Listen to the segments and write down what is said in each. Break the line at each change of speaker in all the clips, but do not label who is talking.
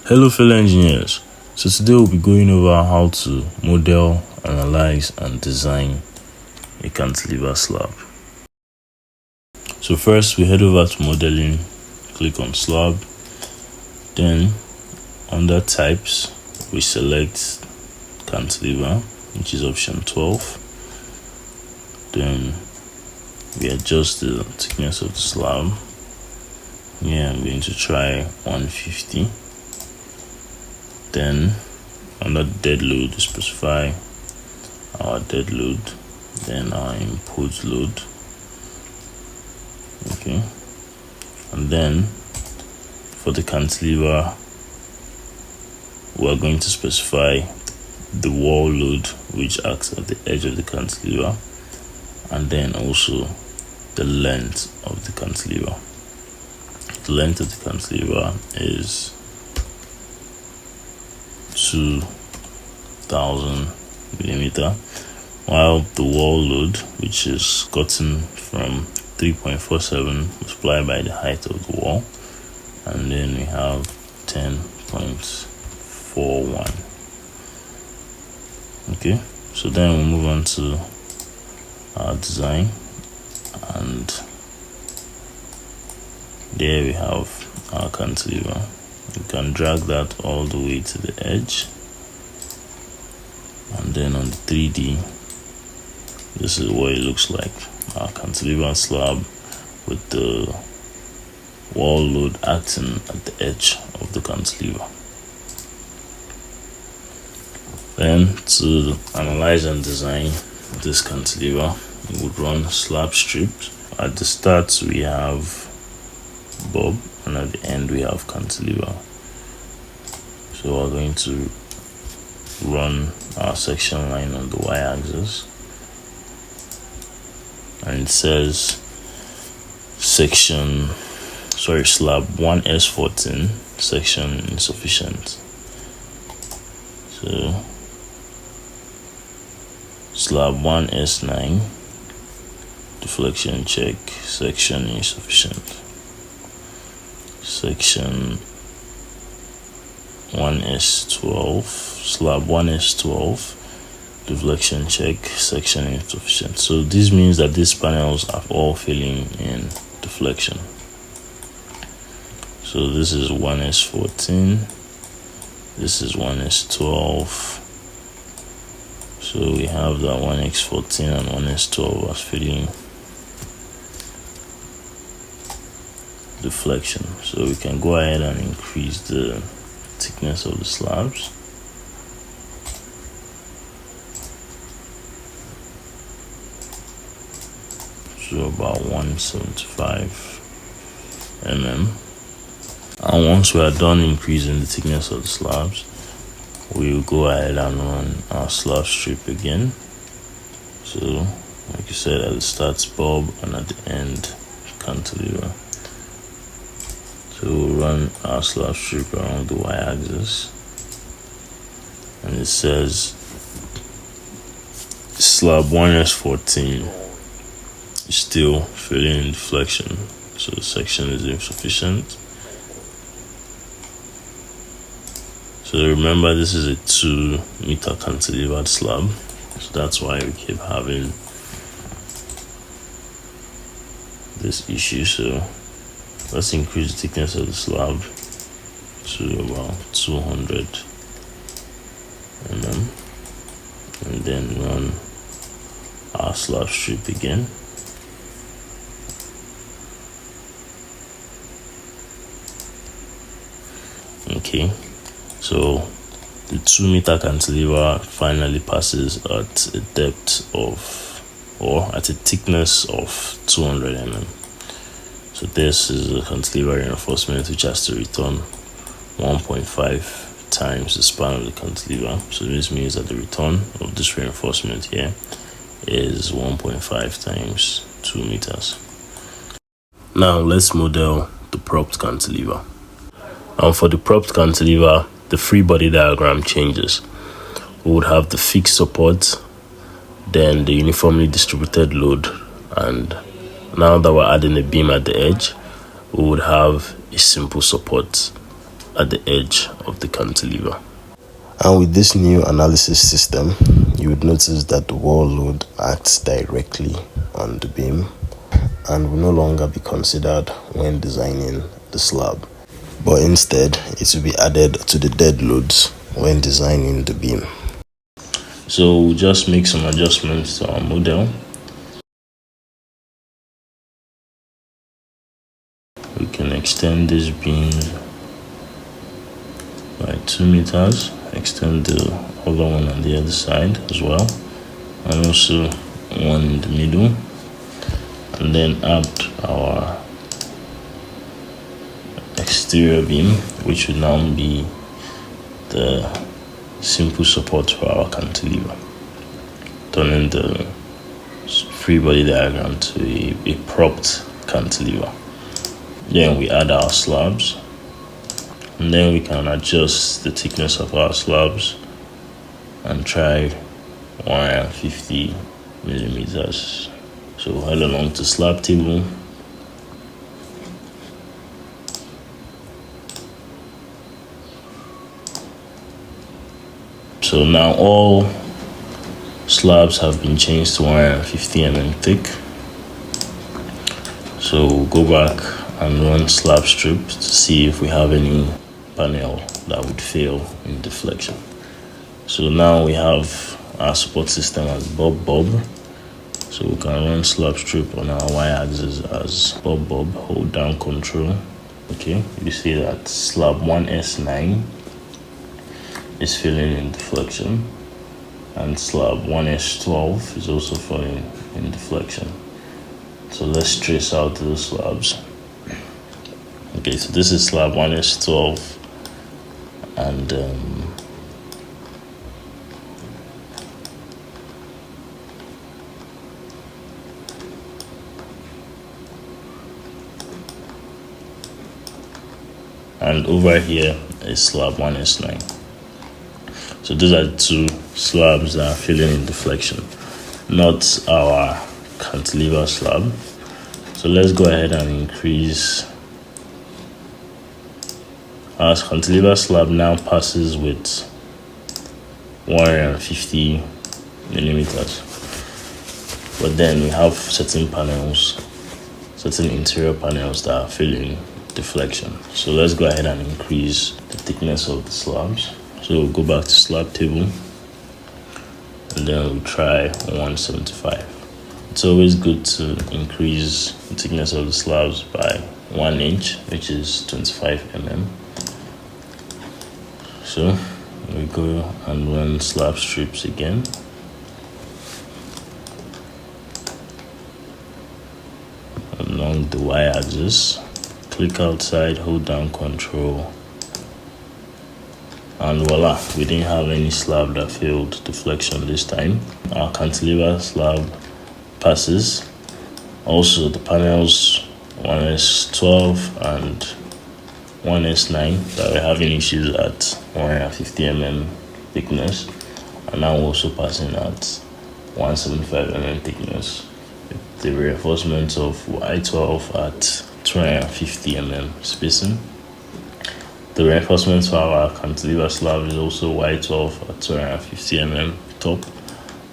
Hello fellow engineers, so today we'll be going over how to model, analyze and design a cantilever slab. So first we head over to modeling, click on slab, then under types we select cantilever, which is option 12. Then we adjust the thickness of the slab. Here I'm going to try 150. Then under dead load, specify our dead load, then our input load. Okay, and then for the cantilever, we are going to specify the wall load which acts at the edge of the cantilever, and then also the length of the cantilever. The length of the cantilever is 2000 millimeter, while the wall load, which is gotten from 3.47 multiplied by the height of the wall, and then we have 10.41. Okay, so then we'll move on to our design, and there we have our cantilever. You can drag that all the way to the edge, and then on the 3D, this is what it looks like. Our cantilever slab with the wall load acting at the edge of the cantilever. Then to analyze and design this cantilever, we would run slab strips. At the start we have bob, and at the end we have cantilever. So we're going to run our section line on the y-axis, and it says slab 1S14 section insufficient. So slab 1S9 deflection check, section insufficient. Section 1S12, slab 1S12 deflection check, section insufficient. So this means that these panels are all filling in deflection. So this is 1S14, this is 1S12. So we have that 1x14 and 1s12 as filling deflection. So we can go ahead and increase the thickness of the slabs. So about 175 mm. And once we are done increasing the thickness of the slabs, we will go ahead and run our slab strip again. So like you said, at the start bob and at the end cantilever. So we'll run our slab strip around the y-axis, and it says slab 1S14 is still filling in deflection, so the section is insufficient. So remember, this is a 2-meter cantilevered slab, so that's why we keep having this issue. So let's increase the thickness of the slab to about 200 mm, and then run our slab strip again. Okay, so the 2-meter cantilever finally passes at a depth of, or at a thickness of 200 mm. So this is a cantilever reinforcement which has to return 1.5 times the span of the cantilever. So this means that the return of this reinforcement here is 1.5 times 2 meters. Now let's model the propped cantilever. And for the propped cantilever, the free body diagram changes. We would have the fixed support, then the uniformly distributed load, and now that we're adding a beam at the edge, we would have a simple support. at the edge of the cantilever.
And with this new analysis system, you would notice that the wall load acts directly on the beam and will no longer be considered when designing the slab, but instead it will be added to the dead loads when designing the beam.
So we'll just make some adjustments to our model. We can extend this beam by 2 meters, extend the other one on the other side as well, and also one in the middle, and then add our exterior beam, which would now be the simple support for our cantilever, turning the free body diagram to a propped cantilever. Then we add our slabs, and then we can adjust the thickness of our slabs and try 150 millimeters. So head along to slab table. So now all slabs have been changed to 150 mm thick. So we'll go back and run slab strip to see if we have any panel that would fail in deflection. So now we have our support system as bob. So we can run slab strip on our y-axis as bob, hold down control. Okay, you see that slab 1S9 is filling in deflection, and slab 1S12 is also filling in deflection. So let's trace out those slabs. Okay, so this is slab 1S12, and over here is slab 1S9. So these are the two slabs that are filling in deflection, not our cantilever slab. So let's go ahead and increase. Our cantilever slab now passes with 150 millimeters, but then we have certain interior panels that are filling deflection. So let's go ahead and increase the thickness of the slabs. So we'll go back to slab table, and then we'll try 175. It's always good to increase the thickness of the slabs by 1 inch, which is 25 mm. So we go and run slab strips again. Along the y-axis, click outside, hold down control, and voila, we didn't have any slab that failed deflection this time. Our cantilever slab passes. Also the panels 1S12 and 1S9 that we're having issues at 150 mm thickness, and now also passing at 175 mm thickness, with the reinforcement of Y12 at 250 mm spacing. The reinforcement for our cantilever slab is also Y12 at 250 mm top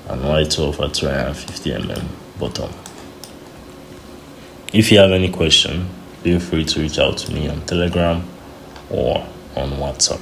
and Y12 at 250 mm bottom. If you have any question, feel free to reach out to me on Telegram or on WhatsApp.